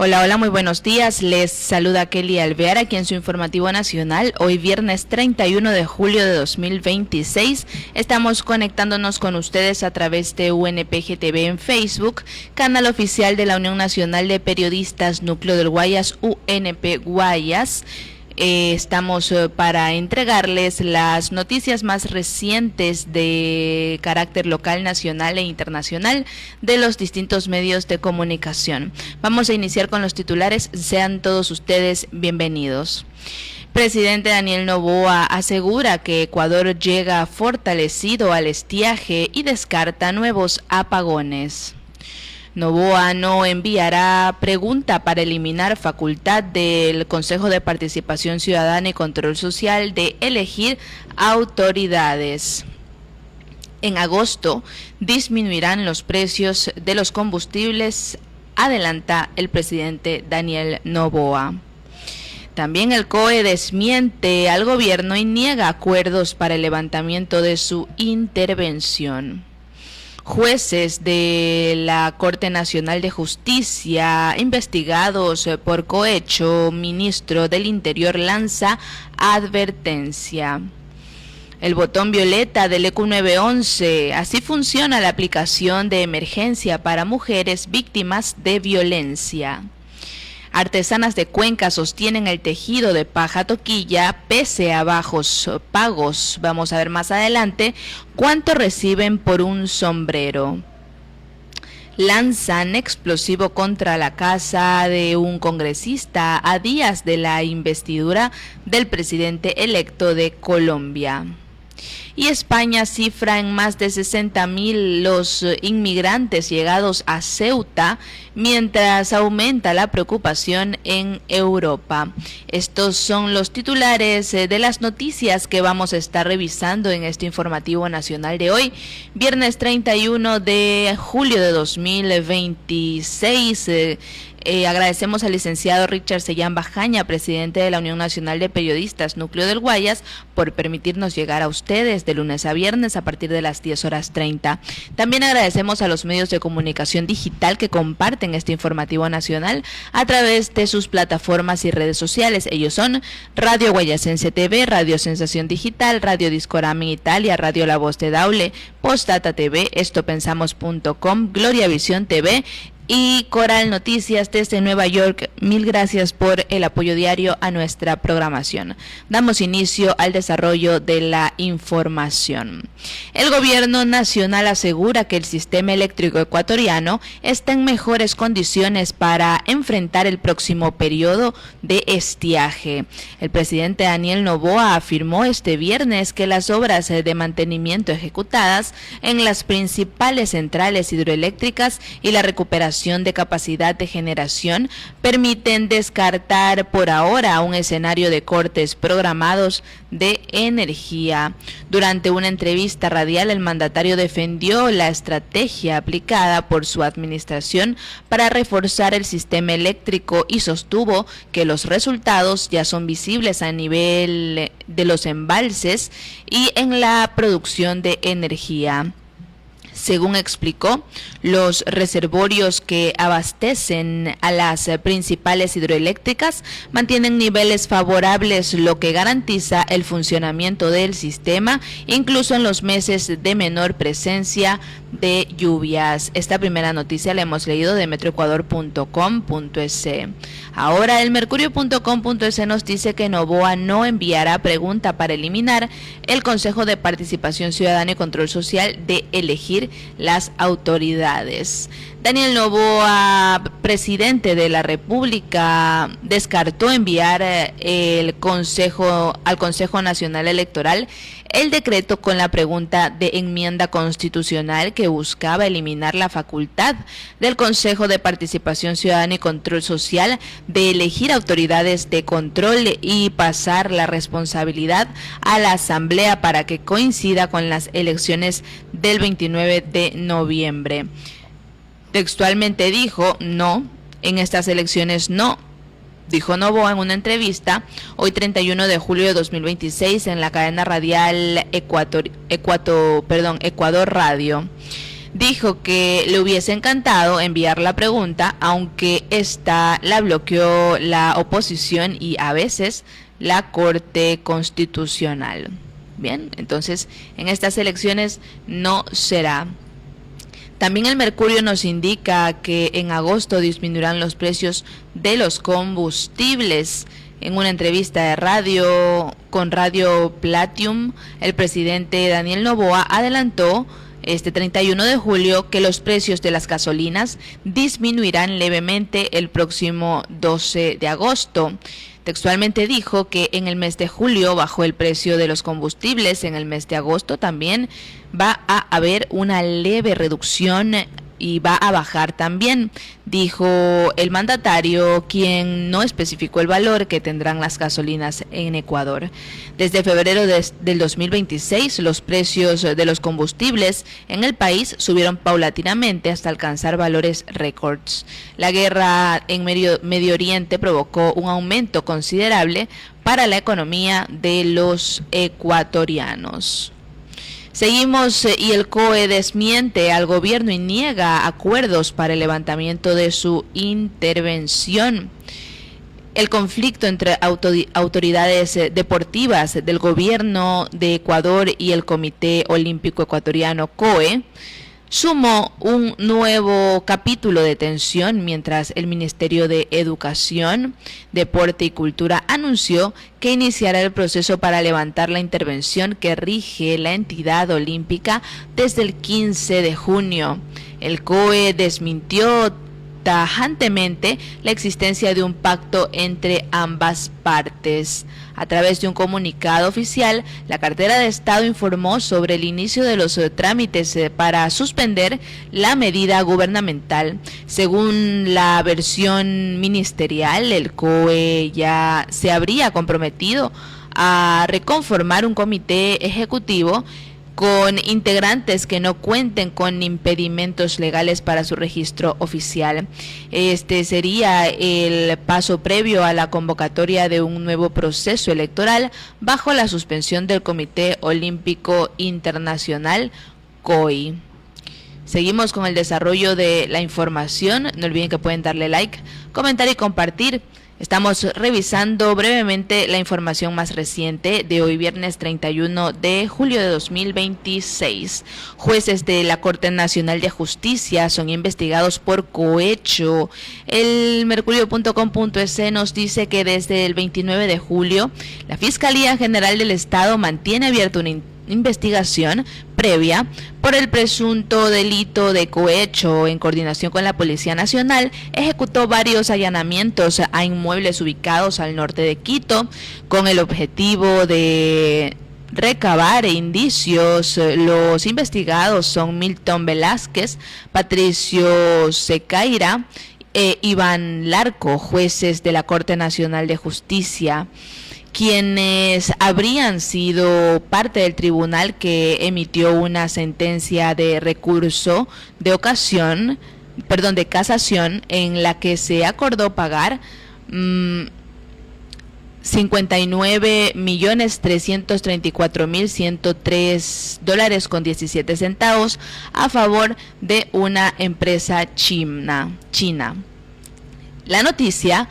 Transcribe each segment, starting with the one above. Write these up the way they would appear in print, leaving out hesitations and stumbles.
Hola, hola, muy buenos días. Les saluda Kelly Alvear aquí en su informativo nacional. Hoy viernes 31 de julio de 2026. Estamos conectándonos con ustedes a través de UNPG TV en Facebook, canal oficial de la Unión Nacional de Periodistas Núcleo del Guayas, UNP Guayas. Estamos para entregarles las noticias más recientes de carácter local, nacional e internacional de los distintos medios de comunicación. Vamos a iniciar con los titulares. Sean todos ustedes bienvenidos. Presidente Daniel Noboa asegura que Ecuador llega fortalecido al estiaje y descarta nuevos apagones. Noboa no enviará pregunta para eliminar facultad del Consejo de Participación Ciudadana y Control Social de elegir autoridades. En agosto disminuirán los precios de los combustibles, adelanta el presidente Daniel Noboa. También el COE desmiente al gobierno y niega acuerdos para el levantamiento de su intervención. Jueces de la Corte Nacional de Justicia investigados por cohecho, ministro del Interior lanza advertencia. El botón violeta del EQ 911, así funciona la aplicación de emergencia para mujeres víctimas de violencia. Artesanas de Cuenca sostienen el tejido de paja toquilla pese a bajos pagos. Vamos a ver más adelante cuánto reciben por un sombrero. Lanzan explosivo contra la casa de un congresista a días de la investidura del presidente electo de Colombia. Y España cifra en más de 60.000 los inmigrantes llegados a Ceuta, mientras aumenta la preocupación en Europa. Estos son los titulares de las noticias que vamos a estar revisando en este informativo nacional de hoy, viernes 31 de julio de 2026. Agradecemos al licenciado Richard Sellán Bajaña, presidente de la Unión Nacional de Periodistas Núcleo del Guayas, por permitirnos llegar a ustedes de lunes a viernes a partir de las 10:30. También agradecemos a los medios de comunicación digital que comparten este informativo nacional a través de sus plataformas y redes sociales. Ellos son Radio Guayasense TV, Radio Sensación Digital, Radio Discorama en Italia, Radio La Voz de Daule, Postdata TV, estopensamos.com, Gloria Visión TV y Coral Noticias desde Nueva York. Mil gracias por el apoyo diario a nuestra programación. Damos inicio al desarrollo de la información. El gobierno nacional asegura que el sistema eléctrico ecuatoriano está en mejores condiciones para enfrentar el próximo periodo de estiaje. El presidente Daniel Noboa afirmó este viernes que las obras de mantenimiento ejecutadas en las principales centrales hidroeléctricas y la recuperación de capacidad de generación permiten descartar por ahora un escenario de cortes programados de energía. Durante una entrevista radial, el mandatario defendió la estrategia aplicada por su administración para reforzar el sistema eléctrico y sostuvo que los resultados ya son visibles a nivel de los embalses y en la producción de energía. Según explicó, los reservorios que abastecen a las principales hidroeléctricas mantienen niveles favorables, lo que garantiza el funcionamiento del sistema, incluso en los meses de menor presencia de lluvias. Esta primera noticia la hemos leído de metroecuador.com.es. Ahora el mercurio.com.es nos dice que Noboa no enviará pregunta para eliminar el Consejo de Participación Ciudadana y Control Social de elegir las autoridades. Daniel Noboa, presidente de la República, descartó enviar al Consejo Nacional Electoral el decreto con la pregunta de enmienda constitucional que buscaba eliminar la facultad del Consejo de Participación Ciudadana y Control Social de elegir autoridades de control y pasar la responsabilidad a la Asamblea para que coincida con las elecciones del 29 de noviembre. Textualmente dijo, no, en estas elecciones no. Dijo Noboa en una entrevista hoy 31 de julio de 2026 en la cadena radial Ecuador Radio. Dijo que le hubiese encantado enviar la pregunta, aunque esta la bloqueó la oposición y a veces la Corte Constitucional. Bien, entonces en estas elecciones no será. También el Mercurio nos indica que en agosto disminuirán los precios de los combustibles. En una entrevista de radio con Radio Platinum, el presidente Daniel Noboa adelantó este 31 de julio que los precios de las gasolinas disminuirán levemente el próximo 12 de agosto. Textualmente dijo que en el mes de julio bajó el precio de los combustibles, en el mes de agosto también va a haber una leve reducción y va a bajar también, dijo el mandatario, quien no especificó el valor que tendrán las gasolinas en Ecuador. Desde febrero del 2026, los precios de los combustibles en el país subieron paulatinamente hasta alcanzar valores récords. La guerra en Medio Oriente provocó un aumento considerable para la economía de los ecuatorianos. Seguimos y el COE desmiente al gobierno y niega acuerdos para el levantamiento de su intervención. El conflicto entre autoridades deportivas del gobierno de Ecuador y el Comité Olímpico Ecuatoriano COE sumó un nuevo capítulo de tensión mientras el Ministerio de Educación, Deporte y Cultura anunció que iniciará el proceso para levantar la intervención que rige la entidad olímpica desde el 15 de junio. El COE desmintió tajantemente la existencia de un pacto entre ambas partes. A través de un comunicado oficial, la cartera de Estado informó sobre el inicio de los trámites para suspender la medida gubernamental. Según la versión ministerial, el COE ya se habría comprometido a reconformar un comité ejecutivo con integrantes que no cuenten con impedimentos legales para su registro oficial. Este sería el paso previo a la convocatoria de un nuevo proceso electoral bajo la suspensión del Comité Olímpico Internacional, COI. Seguimos con el desarrollo de la información. No olviden que pueden darle like, comentar y compartir. Estamos revisando brevemente la información más reciente de hoy, viernes 31 de julio de 2026. Jueces de la Corte Nacional de Justicia son investigados por cohecho. El Mercurio.com.es nos dice que desde el 29 de julio, la Fiscalía General del Estado mantiene abierta una investigación previa por el presunto delito de cohecho. En coordinación con la Policía Nacional, ejecutó varios allanamientos a inmuebles ubicados al norte de Quito con el objetivo de recabar indicios. Los investigados son Milton Velázquez, Patricio Secaira e Iván Larco, jueces de la Corte Nacional de Justicia, quienes habrían sido parte del tribunal que emitió una sentencia de recurso de casación en la que se acordó pagar $59.334.103.17 a favor de una empresa china. La noticia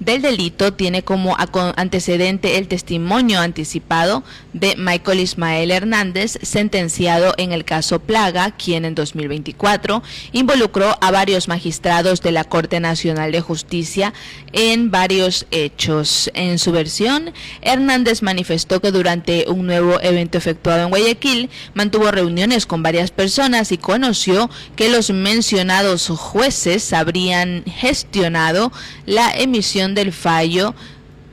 del delito tiene como antecedente el testimonio anticipado de Michael Ismael Hernández, sentenciado en el caso Plaga, quien en 2024 involucró a varios magistrados de la Corte Nacional de Justicia en varios hechos. En su versión, Hernández manifestó que durante un nuevo evento efectuado en Guayaquil, mantuvo reuniones con varias personas y conoció que los mencionados jueces habrían gestionado la emisión del fallo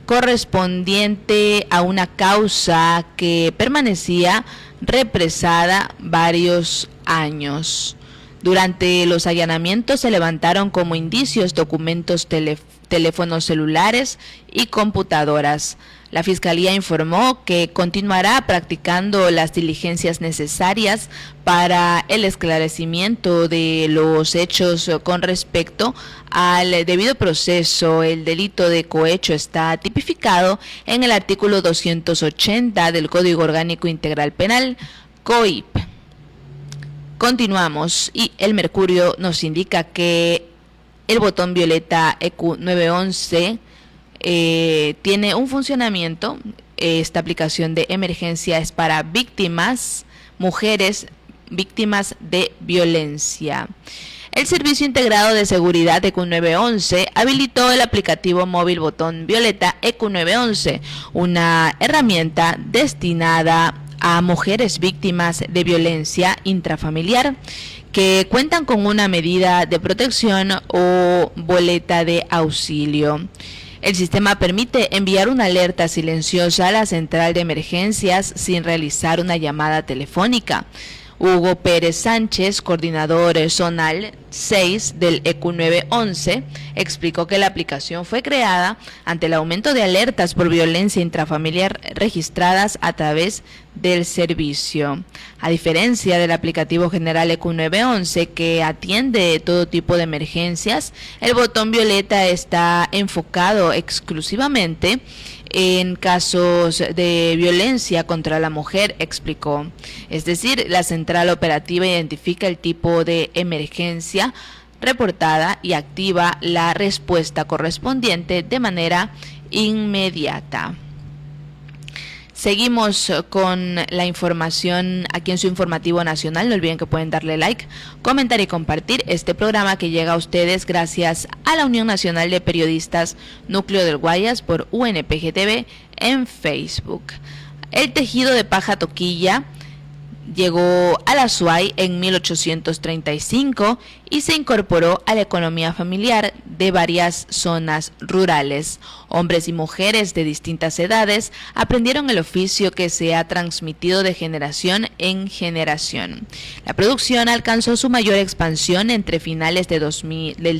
correspondiente a una causa que permanecía represada varios años. Durante los allanamientos se levantaron como indicios documentos, teléfonos celulares y computadoras. La Fiscalía informó que continuará practicando las diligencias necesarias para el esclarecimiento de los hechos con respecto al debido proceso. El delito de cohecho está tipificado en el artículo 280 del Código Orgánico Integral Penal, COIP. Continuamos y el Mercurio nos indica que el botón violeta EQ911 tiene un funcionamiento. Esta aplicación de emergencia es para víctimas, mujeres víctimas de violencia. El Servicio Integrado de Seguridad EQ911 habilitó el aplicativo móvil botón violeta EQ911, una herramienta destinada a mujeres víctimas de violencia intrafamiliar que cuentan con una medida de protección o boleta de auxilio. El sistema permite enviar una alerta silenciosa a la central de emergencias sin realizar una llamada telefónica. Hugo Pérez Sánchez, coordinador zonal 6 del EQ911, explicó que la aplicación fue creada ante el aumento de alertas por violencia intrafamiliar registradas a través del servicio. A diferencia del aplicativo general EQ911, que atiende todo tipo de emergencias, el botón violeta está enfocado exclusivamente en casos de violencia contra la mujer, explicó. Es decir, la central operativa identifica el tipo de emergencia reportada y activa la respuesta correspondiente de manera inmediata. Seguimos con la información aquí en su informativo nacional. No olviden que pueden darle like, comentar y compartir este programa que llega a ustedes gracias a la Unión Nacional de Periodistas Núcleo del Guayas por UNPG-TV en Facebook. El tejido de paja toquilla llegó a la SUAY en 1835 y se incorporó a la economía familiar de varias zonas rurales. Hombres y mujeres de distintas edades aprendieron el oficio que se ha transmitido de generación en generación. La producción alcanzó su mayor expansión entre finales del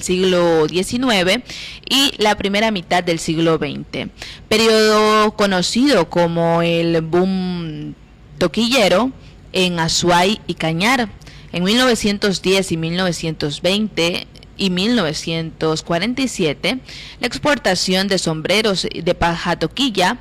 siglo XIX y la primera mitad del siglo XX, periodo conocido como el boom toquillero en Azuay y Cañar. En 1910 y 1920 y 1947, la exportación de sombreros de paja toquilla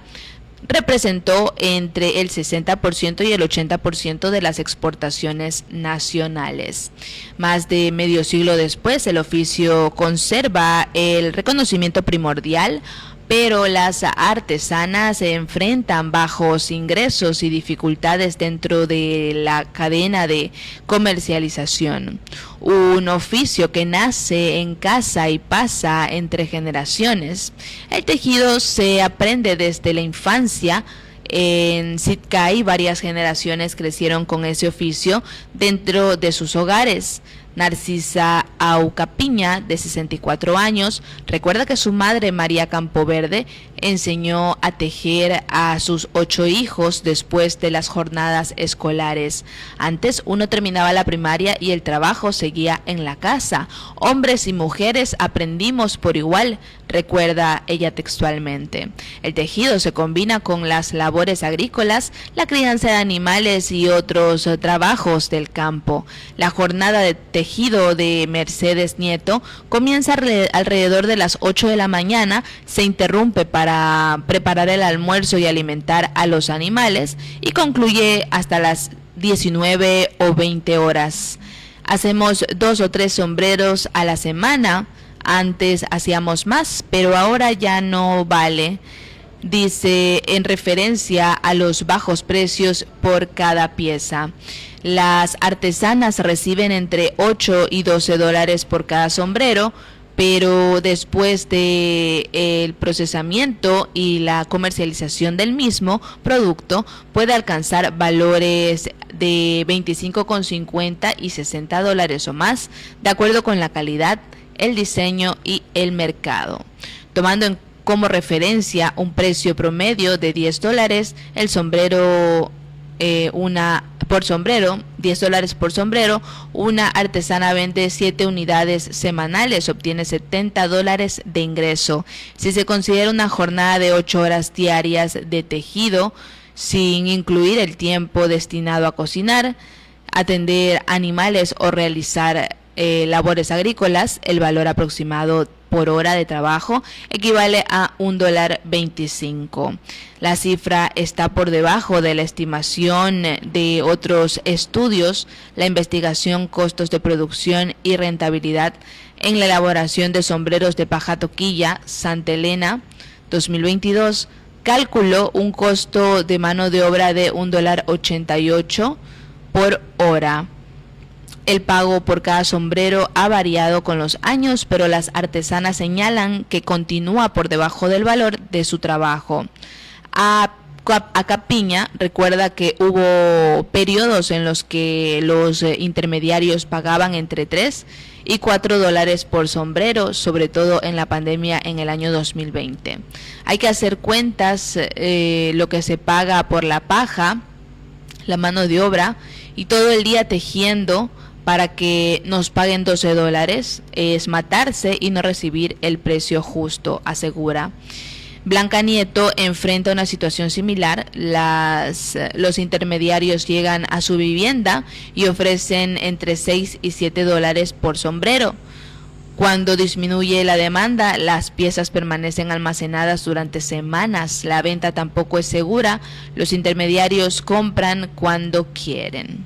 representó entre el 60% y el 80% de las exportaciones nacionales. Más de medio siglo después, el oficio conserva el reconocimiento primordial, pero las artesanas se enfrentan bajos ingresos y dificultades dentro de la cadena de comercialización. Un oficio que nace en casa y pasa entre generaciones. El tejido se aprende desde la infancia. En Sitkay varias generaciones crecieron con ese oficio dentro de sus hogares. Narcisa Aucapiña, de 64 años, recuerda que su madre, María Campoverde, enseñó a tejer a sus 8 hijos después de las jornadas escolares. Antes uno terminaba la primaria y el trabajo seguía en la casa. Hombres y mujeres aprendimos por igual, recuerda ella textualmente. El tejido se combina con las labores agrícolas, la crianza de animales y otros trabajos del campo. La jornada de tejido de Mercedes Nieto comienza alrededor de las 8 de la mañana, se interrumpe para preparar el almuerzo y alimentar a los animales y concluye hasta las 19 o 20 horas. Hacemos 2 o 3 sombreros a la semana. Antes hacíamos más, pero ahora ya no vale, dice en referencia a los bajos precios por cada pieza. Las artesanas reciben entre 8 y 12 dólares por cada sombrero, pero después de el procesamiento y la comercialización del mismo producto puede alcanzar valores de 25,50 y 60 dólares o más, de acuerdo con la calidad, el diseño y el mercado. Tomando como referencia un precio promedio de 10 dólares, el sombrero, por sombrero, 10 dólares por sombrero, una artesana vende 7 unidades semanales, obtiene 70 dólares de ingreso. Si se considera una jornada de 8 horas diarias de tejido, sin incluir el tiempo destinado a cocinar, atender animales o realizar labores agrícolas, el valor aproximado por hora de trabajo equivale a $1.25. La cifra está por debajo de la estimación de otros estudios, la investigación Costos de Producción y Rentabilidad en la elaboración de sombreros de paja toquilla, Santa Elena, 2022, calculó un costo de mano de obra de $1.88 por hora. El pago por cada sombrero ha variado con los años, pero las artesanas señalan que continúa por debajo del valor de su trabajo. Acapiña recuerda que hubo periodos en los que los intermediarios pagaban entre 3 y $4 por sombrero, sobre todo en la pandemia en el año 2020. Hay que hacer cuentas, lo que se paga por la paja, la mano de obra y todo el día tejiendo para que nos paguen $12 es matarse y no recibir el precio justo, asegura. Blanca Nieto enfrenta una situación similar. Los intermediarios llegan a su vivienda y ofrecen entre $6 y $7 por sombrero. Cuando disminuye la demanda, las piezas permanecen almacenadas durante semanas. La venta tampoco es segura. Los intermediarios compran cuando quieren.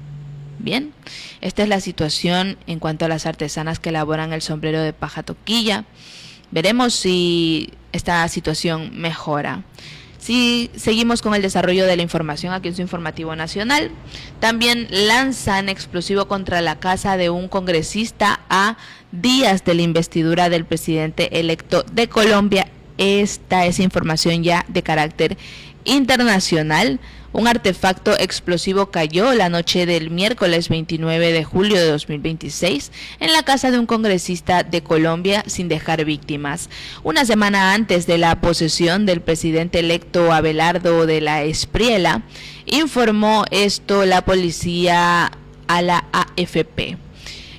Bien, esta es la situación en cuanto a las artesanas que elaboran el sombrero de paja toquilla. Veremos si esta situación mejora. Si seguimos con el desarrollo de la información aquí en su informativo nacional, también lanzan explosivo contra la casa de un congresista a días de la investidura del presidente electo de Colombia. Esta es información ya de carácter internacional. Un artefacto explosivo cayó la noche del miércoles 29 de julio de 2026 en la casa de un congresista de Colombia sin dejar víctimas. Una semana antes de la posesión del presidente electo Abelardo de la Espriella, informó esto la policía a la AFP.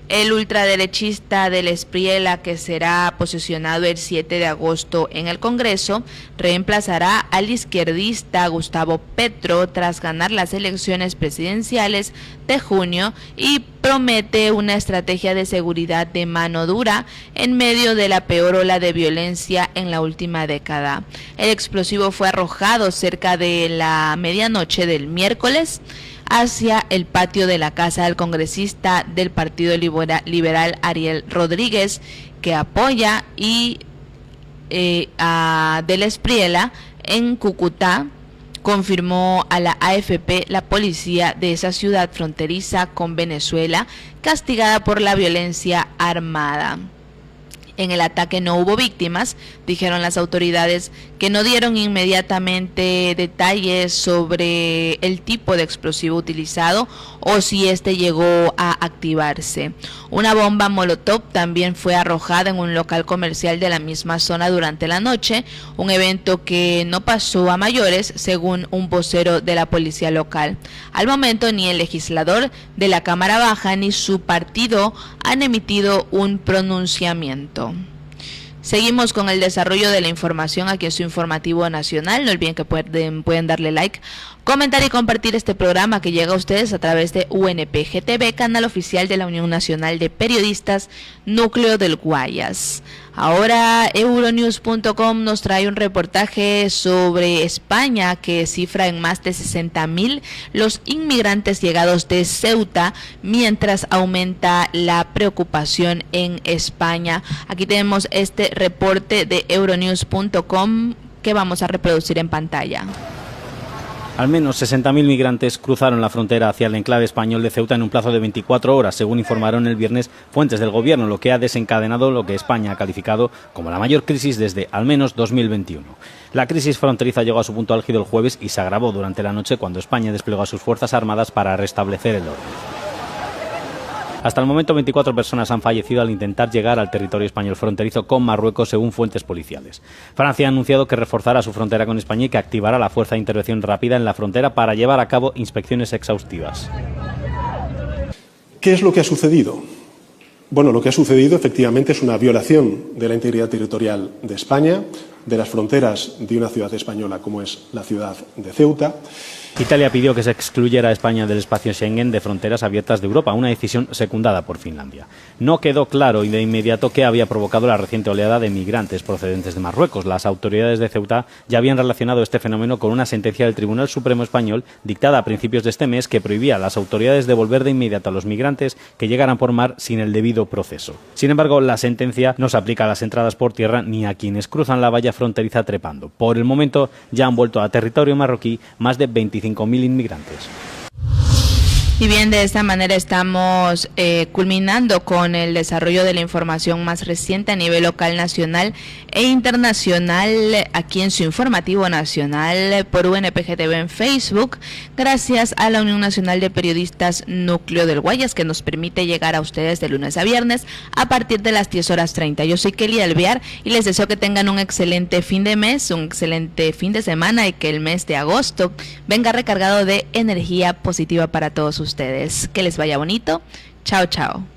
El ultraderechista de la Espriella, que será posesionado el 7 de agosto en el Congreso, reemplazará al izquierdista Gustavo Petro tras ganar las elecciones presidenciales de junio y promete una estrategia de seguridad de mano dura en medio de la peor ola de violencia en la última década. El explosivo fue arrojado cerca de la medianoche del miércoles hacia el patio de la casa del congresista del Partido Liberal Ariel Rodríguez, que apoya a de la Espriella en Cúcuta, confirmó a la AFP la policía de esa ciudad fronteriza con Venezuela, castigada por la violencia armada. En el ataque no hubo víctimas, dijeron las autoridades, que no dieron inmediatamente detalles sobre el tipo de explosivo utilizado o si este llegó a activarse. Una bomba molotov también fue arrojada en un local comercial de la misma zona durante la noche, un evento que no pasó a mayores, según un vocero de la policía local. Al momento, ni el legislador de la Cámara Baja ni su partido han emitido un pronunciamiento. Seguimos con el desarrollo de la información aquí en su informativo nacional. No olviden que pueden darle like, comentar y compartir este programa que llega a ustedes a través de UNPGTV, canal oficial de la Unión Nacional de Periodistas, Núcleo del Guayas. Ahora Euronews.com nos trae un reportaje sobre España que cifra en más de 60.000 los inmigrantes llegados de Ceuta, mientras aumenta la preocupación en España. Aquí tenemos este reporte de Euronews.com que vamos a reproducir en pantalla. Al menos 60.000 migrantes cruzaron la frontera hacia el enclave español de Ceuta en un plazo de 24 horas, según informaron el viernes fuentes del gobierno, lo que ha desencadenado lo que España ha calificado como la mayor crisis desde al menos 2021. La crisis fronteriza llegó a su punto álgido el jueves y se agravó durante la noche cuando España desplegó a sus fuerzas armadas para restablecer el orden. Hasta el momento, 24 personas han fallecido al intentar llegar al territorio español fronterizo con Marruecos, según fuentes policiales. Francia ha anunciado que reforzará su frontera con España y que activará la fuerza de intervención rápida en la frontera para llevar a cabo inspecciones exhaustivas. ¿Qué es lo que ha sucedido? Bueno, lo que ha sucedido efectivamente es una violación de la integridad territorial de España, de las fronteras de una ciudad española como es la ciudad de Ceuta, Italia pidió que se excluyera a España del espacio Schengen de fronteras abiertas de Europa, una decisión secundada por Finlandia. No quedó claro y de inmediato qué había provocado la reciente oleada de migrantes procedentes de Marruecos. Las autoridades de Ceuta ya habían relacionado este fenómeno con una sentencia del Tribunal Supremo Español dictada a principios de este mes que prohibía a las autoridades devolver de inmediato a los migrantes que llegaran por mar sin el debido proceso. Sin embargo, la sentencia no se aplica a las entradas por tierra ni a quienes cruzan la valla fronteriza trepando. Por el momento ya han vuelto a territorio marroquí más de 25.000 inmigrantes. Y bien, de esta manera estamos culminando con el desarrollo de la información más reciente a nivel local, nacional e internacional aquí en su informativo nacional por UNPG TV en Facebook, gracias a la Unión Nacional de Periodistas Núcleo del Guayas, que nos permite llegar a ustedes de lunes a viernes a partir de las 10:30. Yo soy Kelly Alvear y les deseo que tengan un excelente fin de mes, un excelente fin de semana y que el mes de agosto venga recargado de energía positiva para todos ustedes. Que les vaya bonito. Chao, chao.